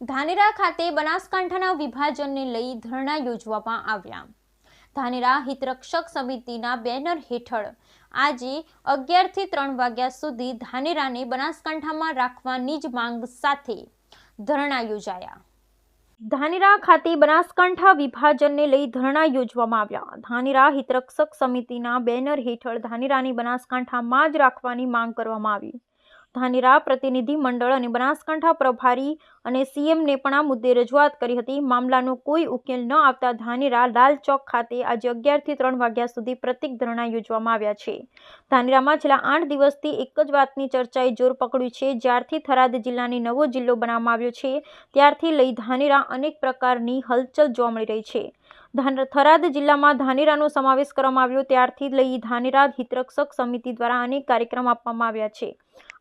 ધાનેરા ખાતે બનાસકાંઠાના વિભાજનને લઈ ધરણા યોજવામાં આવ્યા। ધાનેરા હિતરક્ષક સમિતિના બેનર હેઠળ આજે 11 થી 3 વાગ્યા સુધી ધાનેરાને બનાસકાંઠામાં રાખવાની જ માંગ સાથે ધરણા યોજાયા। ધાનેરા ખાતે બનાસકાંઠા વિભાજનને લઈ ધરણા યોજવામાં આવ્યા। ધાનેરા હિતરક્ષક સમિતિના બેનર હેઠળ ધાનેરાને બનાસકાંઠામાં જ રાખવાની માંગ કરવામાં આવી। ધાનેરા પ્રતિનિધિ મંડળ અને બનાસકાંઠા પ્રભારી અને સીએમને પણ આ મુદ્દે રજૂઆત કરી હતી। મામલાનો કોઈ ઉકેલ ન આવતા ધાનેરા લાલ ચોક ખાતે આજે 11 થી 3 વાગ્યા સુધી પ્રતિક ધરણા યોજવામાં આવ્યા છે। ધાનેરામાં છેલ્લા 8 દિવસથી એક જ વાતની ચર્ચાએ જોર પકડ્યું છે। જ્યારથી થરાદ જિલ્લાને નવો જિલ્લો બનાવવામાં આવ્યો છે ત્યારથી લઈ ધાનેરા અનેક પ્રકારની હલચલ જોવા મળી રહી છે। થરાદ જિલ્લામાં ધાનેરાનો સમાવેશ કરવામાં આવ્યો ત્યારથી લઈ ધાનેરા હિતરક્ષક સમિતિ દ્વારા અનેક કાર્યક્રમ આપવામાં આવ્યા છે।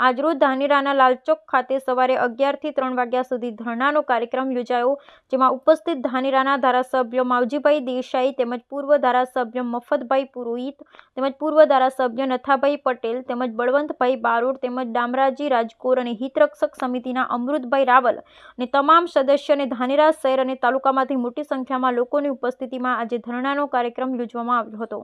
આજરોજ ધાનેરાના લાલચોક ખાતે સવારે 11 થી 3 વાગ્યા સુધી ધરણાનો કાર્યક્રમ યોજાયો, જેમાં ઉપસ્થિત ધાનેરાના ધારાસભ્ય માવજીભાઈ દેસાઈ તેમજ પૂર્વ ધારાસભ્ય મફતભાઈ પુરોહિત તેમજ પૂર્વ ધારાસભ્ય નથાભાઈ પટેલ તેમજ બળવંતભાઈ બારોટ તેમજ દામરાજી રાજકોર અને હિતરક્ષક સમિતિના અમૃતભાઈ રાવલ અને તમામ સદસ્ય અને ધાનેરા શહેર અને તાલુકામાંથી મોટી સંખ્યામાં લોકોની ઉપસ્થિતિમાં આજે ધરણાનો કાર્યક્રમ યોજવામાં આવ્યો હતો।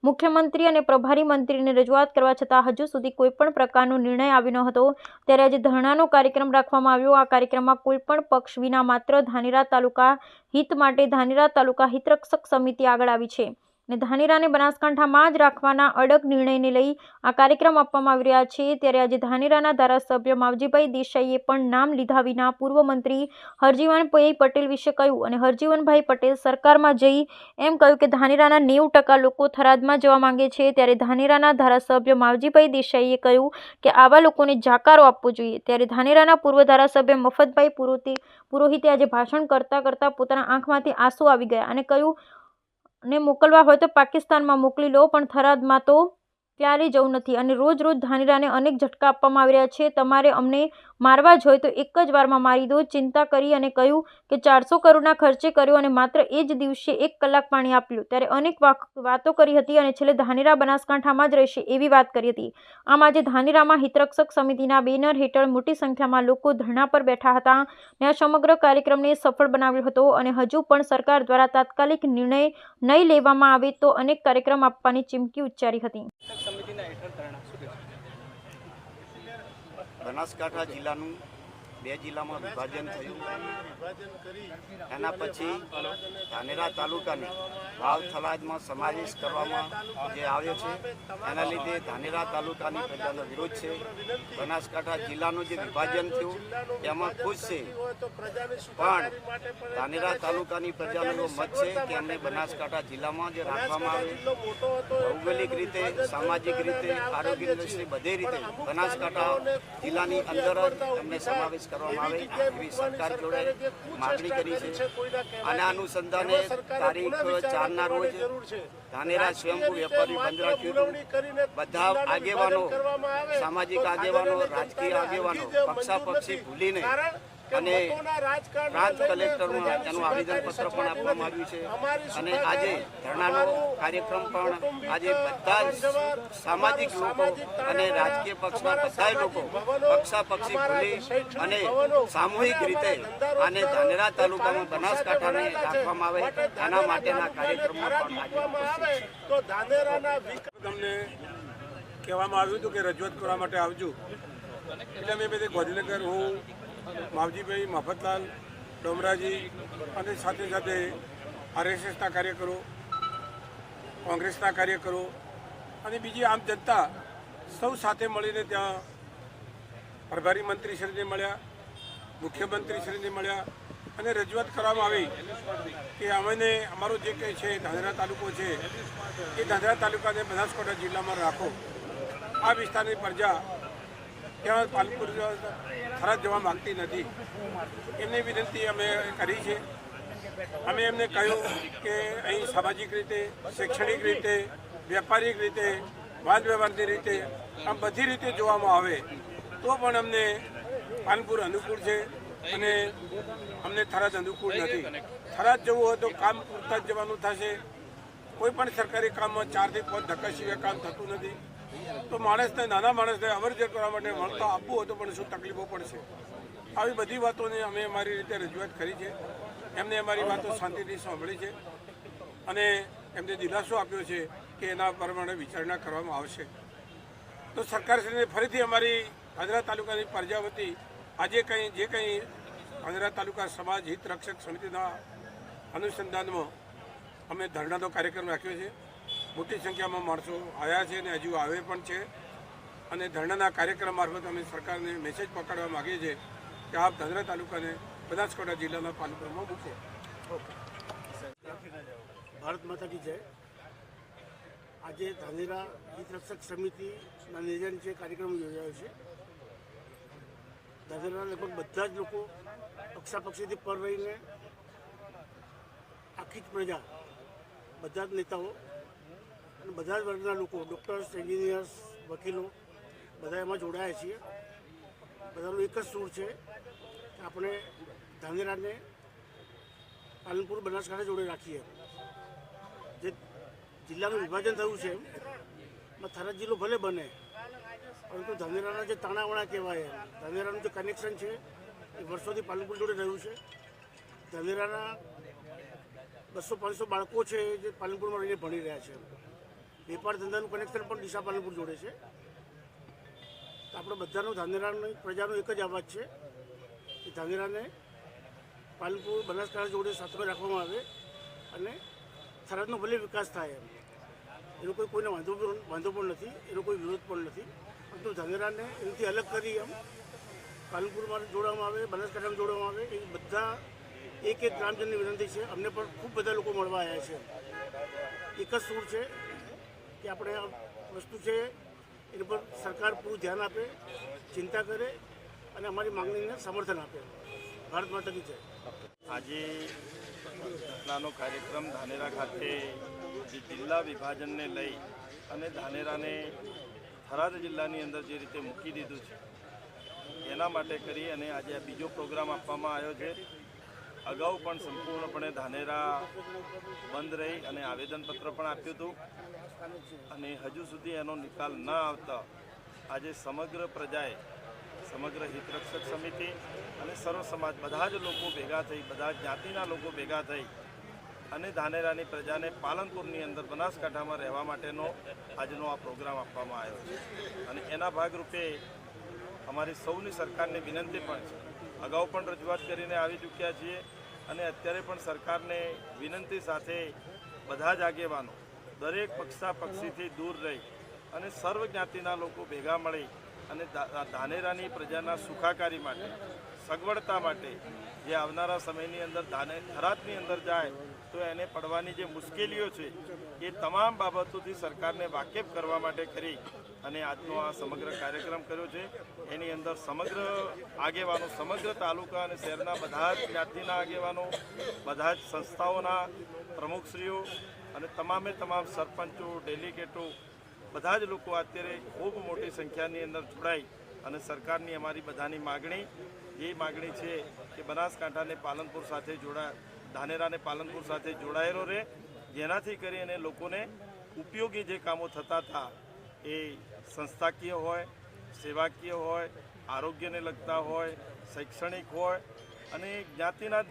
મુખ્યમંત્રી અને પ્રભારી મંત્રીને રજૂઆત કરવા છતાં હજુ સુધી કોઈપણ પ્રકારનો નિર્ણય આવ્યો ન હતો, ત્યારે આજે ધરણાનો કાર્યક્રમ રાખવામાં આવ્યો। આ કાર્યક્રમમાં કોઈપણ પક્ષ વિના માત્ર ધાનેરા તાલુકા હિત માટે ધાનેરા તાલુકા હિતરક્ષક સમિતિ આગળ આવી છે અને ધાનેરાને બનાસકાંઠામાં જ રાખવાના અડગ નિર્ણયને લઈ આ કાર્યક્રમ આપવામાં આવી રહ્યા છે। ત્યારે આજે ધાનેરાના ધારાસભ્ય માવજીભાઈ દેસાઈએ પણ નામ લીધા વિના પૂર્વ મંત્રી હરજીવનભાઈ પટેલ વિશે કહ્યું અને હરજીવનભાઈ પટેલ સરકારમાં જઈ એમ કહ્યું કે ધાનેરાના 90% લોકો થરાદમાં જવા માંગે છે। ત્યારે ધાનેરાના ધારાસભ્ય માવજીભાઈ દેસાઈએ કહ્યું કે આવા લોકોને જાકારો આપવો જોઈએ। ત્યારે ધાનેરાના પૂર્વ ધારાસભ્ય મફતભાઈ પુરોહિતે આજે ભાષણ કરતા પોતાના આંખમાંથી આંસુ આવી ગયા અને કહ્યું ને મોકલવા હોય તો પાકિસ્તાનમાં મોકલી લો, પણ થરાદમાં તો ક્યારેય જવું નથી અને રોજ ધાનેરાને અનેક ઝટકા આપવામાં આવી રહ્યા છે। તમારે અમને મારવા જ હોય તો એક જ વારમાં મારી દો। ચિંતા કરી અને કહ્યું કે 400 કરોડના ખર્ચે કર્યો અને માત્ર એ જ દિવસે 1 કલાક પાણી આપ્યું। ત્યારે અનેક વાતો કરી હતી અને છેલ્લે ધાનેરા બનાસકાંઠામાં જ રહેશે એવી વાત કરી હતી। આમ આજે ધાનેરામાં હિતરક્ષક સમિતિના બેનર હેઠળ મોટી સંખ્યામાં લોકો ધરણા પર બેઠા હતા અને આ સમગ્ર કાર્યક્રમને સફળ બનાવ્યો હતો અને હજુ પણ સરકાર દ્વારા તાત્કાલિક નિર્ણય નહીં લેવામાં આવે તો અનેક કાર્યક્રમ આપવાની ચીમકી ઉચ્ચારી હતી। બનાસકાંઠા જિલ્લાનું 2 જિલ્લામાં વિભાજન થયું, એના પછી ધાનેરા તાલુકાને વાવ થરાદમાં સમાવેશ કરવામાં જે આવ્યો છે, એના લીધે ધાનેરા તાલુકાની પ્રજાનો વિરોધ છે। બનાસકાંઠા જિલ્લાનું જે વિભાજન થયું એમાં ખુશ છે, પણ ધાનેરા તાલુકાની પ્રજાનો એવો મત છે કે અમને બનાસકાંઠા જિલ્લામાં જ રાખવામાં આવે। ભૌગોલિક રીતે, સામાજિક રીતે, આરોગ્ય દ્રષ્ટિએ બધી રીતે બનાસકાંઠા જિલ્લાની અંદર જ અમને સમાવેશ કરવામાં આવે એવી સરકાર જોડે માગણી કરી છે। આના અનુસંધાને તારીખ 4ના રોજ ધાનેરા સ્વયંભૂ વેપારી બંધ રાખ્યું। બધા આગેવાનો, સામાજિક આગેવાનો, રાજકીય આગેવાનો પક્ષાપક્ષી ભૂલીને અને પ્રાંત કલેક્ટરમાં એનું આવેદનપત્ર પણ આપવામાં આવ્યું છે અને આજે ધરણાનો કાર્યક્રમ પણ આજે બધા સામાજિક લોકો અને રાજકીય પક્ષના બધા લોકો પક્ષાપક્ષી ભૂલી અને સામૂહિક રીતે આને ધાનેરા તાલુકામાં બનાસકાંઠાને રાખવામાં આવે એના માટેના કાર્યક્રમમાં તમને કહેવામાં આવ્યું હતું કે રજૂઆત કરવા માટે આવજો, એટલે મેં બધે ગાંધીનગર હું માવજીભાઈ, મફતલાલ, ડોમરાજી અને સાથે RSSના કાર્યકરો, કોંગ્રેસના કાર્યકરો અને બીજી આમ જનતા સૌ સાથે મળીને ત્યાં પ્રભારી મંત્રીશ્રીને મળ્યા, મુખ્યમંત્રીશ્રીને મળ્યા અને રજૂઆત કરવામાં આવી કે અમને અમારો જે કંઈ છે ધાનેરા તાલુકો છે એ ધાનેરા તાલુકાને બનાસકાંઠા જિલ્લામાં રાખો। આ વિસ્તારની પ્રજા ત્યાં પાલનપુર થરાદ જવા માગતી નથી, એમની વિનંતી અમે કરી છે। અમે એમને કહ્યું કે અહીં સામાજિક રીતે, શૈક્ષણિક રીતે, વેપારિક રીતે, વાદ વ્યવહારની રીતે, આમ બધી રીતે જોવામાં આવે તો પણ અમને પાલનપુર અનુકૂળ છે અને અમને થરાદ અનુકૂળ નથી। થરાદ જવું હોય તો કામ પૂરતા જ જવાનું થશે। કોઈ પણ સરકારી કામમાં 4 થી 5 ધક્કા સિવાય કામ થતું નથી। તો માણસને, નાના માણસને અવર જવર કરવા માટે મળતા આપવું હોય તો પણ શું તકલીફો પડશે। આવી બધી વાતોને અમે અમારી રીતે રજૂઆત કરી છે. એમને અમારી વાતો શાંતિથી સાંભળી છે અને એમને દિલાસો આપ્યો છે કે એના પ્રમાણે વિચારણા કરવામાં આવશે. તો સરકારશ્રીને ફરીથી અમારી ધાનેરા તાલુકાની પ્રજા વતી આજે જે કંઈ ધાનેરા તાલુકા સમાજ હિત રક્ષક સમિતિના અનુસંધાનમાં અમે ધરણાનો કાર્યક્રમ રાખ્યો છે. મોટી સંખ્યામાં માણસો આવ્યા છે અને હજુ આવે પણ છે અને ધરણાના કાર્યક્રમ મારફત અમે સરકારને મેસેજ પકડવા માગીએ છીએ કે આપ ધાનેરા તાલુકાને બનાસકાંઠા જિલ્લાના પાલનપુરમાં મૂકો. ભારત માતા કી જય. આજે ધાનેરા હિત રક્ષક સમિતિના નિર્ણય છે કાર્યક્રમ યોજાયો છે. ધાનેરા લગભગ બધા જ લોકો પક્ષાપક્ષીથી પર રહીને આખી જ પ્રજા, બધા જ નેતાઓ અને બધા જ વર્ગના લોકો, ડૉક્ટર્સ, એન્જિનિયર્સ, વકીલો બધા એમાં જોડાયા છીએ. બધાનું એક જ સૂર છે કે આપણે ધાનેરાને પાલનપુર બનાસકાંઠા જોડે રાખીએ. જે જિલ્લાનું વિભાજન થયું છે એમાં થરાદ જિલ્લો ભલે બને, પરંતુ ધાનેરાના જે તાણાવાણા કહેવાય ધાનેરાનું જે કનેક્શન છે એ વર્ષોથી પાલનપુર જોડે રહ્યું છે. ધાનેરાના 200-500 બાળકો છે જે પાલનપુરમાં રહીને ભણી રહ્યા છે. વેપાર ધંધાનું કનેક્શન પણ ડીસા પાલનપુર જોડે છે. તો આપણે બધાનો ધાનેરાની પ્રજાનો એક જ અવાજ છે કે ધાનેરાને પાલનપુર બનાસકાંઠા જોડે સાથે રાખવામાં આવે અને થરાદનો ભલે વિકાસ થાય એનો કોઈને વાંધો પણ નથી, એનો કોઈ વિરોધ પણ નથી. પરંતુ ધાનેરાને એનાથી અલગ કરી પાલનપુરમાં જોડવામાં આવે, બનાસકાંઠામાં જોડવામાં આવે. એ બધા એક ગ્રામજનની વિનંતી છે. અમને પણ ખૂબ બધા લોકો મળવા આવ્યા છે. એક જ સૂર છે કે આપણે આ વસ્તુ છે એની પર સરકાર પૂરું ધ્યાન આપે, ચિંતા કરે અને અમારી માંગણીને સમર્થન આપે. ભારત માતા કી જય. આજે ઘટનાનો કાર્યક્રમ ધાનેરા ખાતે જે જિલ્લા વિભાજનને લઈ અને ધાનેરાને થરાદ જિલ્લાની અંદર જે રીતે મૂકી દીધું છે એના માટે કરી અને આજે આ બીજો પ્રોગ્રામ આપવામાં આવ્યો છે. અગાઉ પણ સંપૂર્ણપણે ધાનેરા બંધ રહી અને આવેદનપત્ર પણ આપ્યું હતું અને હજુ સુધી એનો નિકાલ ન આવતા આજે સમગ્ર પ્રજાએ, સમગ્ર હિતરક્ષક સમિતિ અને સર્વ સમાજ બધા જ લોકો ભેગા થઈ, બધા જ્ઞાતિના લોકો ભેગા થઈ અને ધાનેરાની પ્રજાને પાલનપુરની અંદર બનાસકાંઠામાં રહેવા માટેનો આજનો આ પ્રોગ્રામ આપવામાં આવ્યો છે. અને એના ભાગરૂપે અમારી સૌની સરકારને વિનંતી પણ છે. અગાઉ પણ રજૂઆત કરીને આવી ચૂક્યા છીએ અને અત્યારે પણ સરકારને વિનંતી સાથે બધા જ આગેવાનો દરેક પક્ષાપક્ષીથી દૂર રહી અને સર્વ જ્ઞાતિના લોકો ભેગા મળી અને ધાનેરાની પ્રજાના સુખાકારી માટે, સગવડતા માટે જે આવનારા સમયની અંદર થરાદની અંદર જાય તો એને પડવાની જે મુશ્કેલીઓ છે એ તમામ બાબતોથી સરકારને વાકેફ કરવા માટે કરી અને આજનો આ સમગ્ર કાર્યક્રમ કર્યો છે. એની અંદર સમગ્ર આગેવાનો, સમગ્ર તાલુકા અને શહેરના બધા જ જ્ઞાતિના આગેવાનો, બધા જ સંસ્થાઓના પ્રમુખશ્રીઓ અને તમામે તમામ સરપંચો, ડેલિગેટો બધા જ લોકો અત્યારે ખૂબ મોટી સંખ્યાની અંદર જોડાઈ અને સરકારની અમારી બધાની માગણી છે કે બનાસકાંઠાને પાલનપુર સાથે ધાનેરાને પાલનપુર સાથે જોડાયેલો રહે, જેનાથી કરીને લોકોને ઉપયોગી જે કામો થતા હતા એ સંસ્થાકીય હોય, સેવાકીય હોય, આરોગ્યને લગતા હોય, શૈક્ષણિક હોય અને જ્ઞાતિના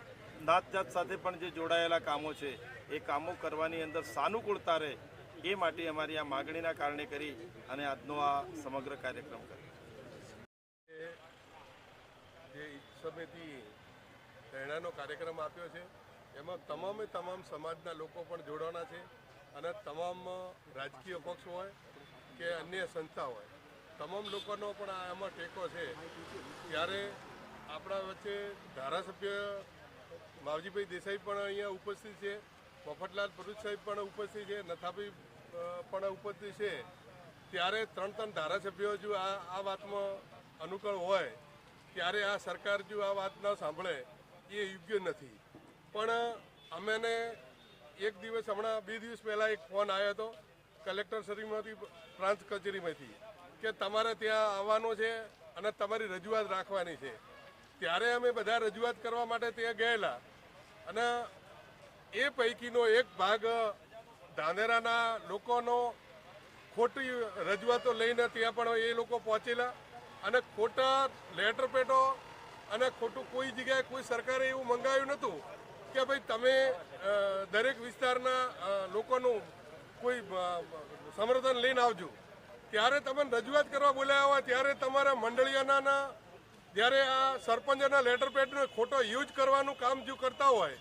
નાતજાત સાથે પણ જે જોડાયેલા કામો છે એ કામો કરવાની અંદર સાનુકૂળતા રહે એ માટે અમારી આ માગણીના કારણે કરી અને આજનો આ સમગ્ર કાર્યક્રમ કર્યો. જે સમિતિ ધરણાનો કાર્યક્રમ આપ્યો છે એમાં તમામે તમામ સમાજના લોકો પણ જોડાવાના છે અને તમામ રાજકીય પક્ષ હોય કે અન્ય સંસ્થા હોય, તમામ લોકોનો પણ આમાં ટેકો છે. ત્યારે આપણા વચ્ચે ધારાસભ્ય માવજીભાઈ દેસાઈ પણ અહીંયા ઉપસ્થિત છે, મફતલાલ ભરૂચ સાહેબ પણ ઉપસ્થિત છે, નથાભાઈ પણ ઉપસ્થિત છે. ત્યારે ત્રણ ધારાસભ્યો જો આ વાતમાં અનુકૂળ હોય ત્યારે આ સરકાર જો આ વાત ન સાંભળે એ યોગ્ય નથી. પણ અમેને એક દિવસ હમણાં 2 દિવસ પહેલાં એક ફોન આવ્યો હતો કલેક્ટરશ્રીમાંથી, પ્રાંત કચેરીમાંથી કે તમારે ત્યાં આવવાનું છે અને તમારી રજૂઆત રાખવાની છે. ત્યારે અમે બધા રજૂઆત કરવા માટે ત્યાં ગયેલા અને એ પૈકીનો એક ભાગ ધાનેરાના લોકોનો ખોટી રજૂઆતો લઈને ત્યાં પણ એ લોકો પહોંચેલા અને ખોટા લેટર પેટો અને ખોટું કોઈ જગ્યાએ કોઈ સરકારે એવું મંગાવ્યું નહોતું કે ભાઈ તમે દરેક વિસ્તારના લોકોનું કોઈ સમર્થન લઈને આવજો. ત્યારે તમને રજૂઆત કરવા બોલાવ્યા હોય ત્યારે તમારા મંડળીઓના જ્યારે આ સરપંચના લેટર પેડનો ખોટો યુઝ કરવાનું કામ જો કરતા હોય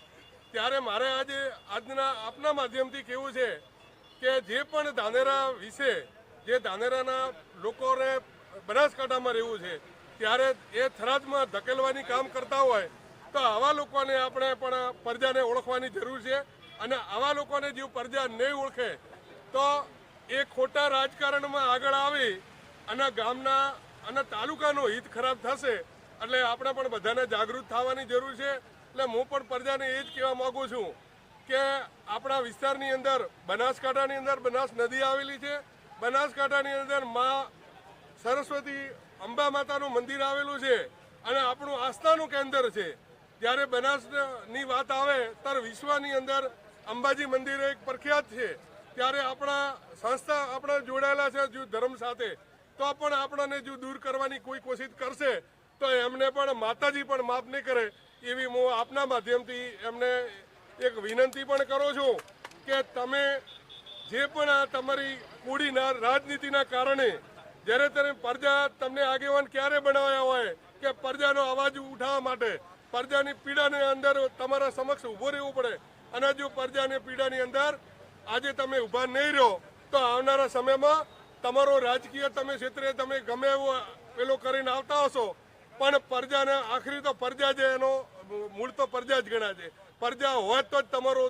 ત્યારે મારે આજના આપના માધ્યમથી કહેવું છે કે જે પણ ધાનેરા વિશે જે ધાનેરાના લોકોને બનાસકાંઠામાં રહેવું છે ત્યારે એ થરાદમાં ધકેલવાની કામ કરતા હોય તો આવા લોકોને આપણે પણ પ્રજાને ઓળખવાની જરૂર છે. અને આવા લોકોને જો પ્રજા નહીં ઓળખે તો એ ખોટા રાજકારણમાં આગળ આવી અને ગામના અને તાલુકાનું હિત ખરાબ થશે. એટલે આપણે પણ બધાને જાગૃત થવાની જરૂર છે. એટલે હું પણ પ્રજાને એ જ કહેવા માગું છું કે આપણા વિસ્તારની અંદર બનાસકાંઠાની અંદર બનાસ નદી આવેલી છે. બનાસકાંઠાની અંદર મા સરસ્વતી અંબા માતાનું મંદિર આવેલું છે અને આપણું આસ્થાનું કેન્દ્ર છે. જ્યારે બનાસની વાત આવે ત્યારે વિશ્વની અંદર અંબાજી મંદિર એક પ્રખ્યાત છે. ત્યારે આપણા સંસ્થા આપણા જોડાયેલા છે જો ધર્મ સાથે, તો પણ આપણને જો દૂર કરવાની કોઈ કોશિશ કરશે તો એમને પણ માતાજી પણ માફ નહીં કરે. એવી હું આપના માધ્યમથી એમને એક વિનંતી પણ કરું છું કે તમે જે પણ આ તમારી કૂડીના રાજનીતિના કારણે જ્યારે તમે પ્રજા તમને આગેવાન ક્યારે બનાવ્યા હોય કે પ્રજાનો અવાજ ઉઠાવવા માટે, પ્રજાની પીડાની અંદર તમારા સમક્ષ ઊભો રહેવું પડે. અને જો પ્રજાની પીડાની અંદર આજે તમે ઊભા નહીં રહો તો આવનારા સમયમાં તમારો રાજકીય તમે ક્ષેત્રે તમે ગમે એવો પેલો કરીને આવતા હશો પણ પ્રજાને આખરી તો પ્રજા જે એનો મૂળ તો પ્રજા જ ગણા છે. પ્રજા હોય તો જ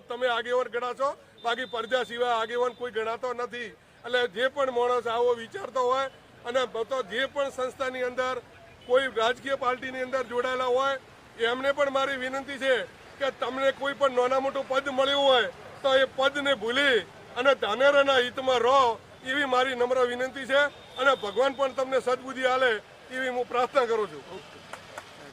તમે આગેવાન ગણાશો, બાકી પ્રજા સિવાય આગેવાન કોઈ ગણાતો નથી. એટલે જે પણ માણસ આવો વિચારતો હોય અને તો જે પણ સંસ્થાની અંદર કોઈ રાજકીય પાર્ટીની અંદર જોડાયેલા હોય એમને પણ મારી વિનંતી છે કે તમને કોઈ પણ નાના મોટું પદ મળ્યું હોય તો એ પદને ભૂલી અને ધાનેરાના હિતમાં રહો એવી મારી નમ્ર વિનંતી છે. અને ભગવાન પણ તમને સદબુદ્ધિ આલે એવી હું પ્રાર્થના કરું છું.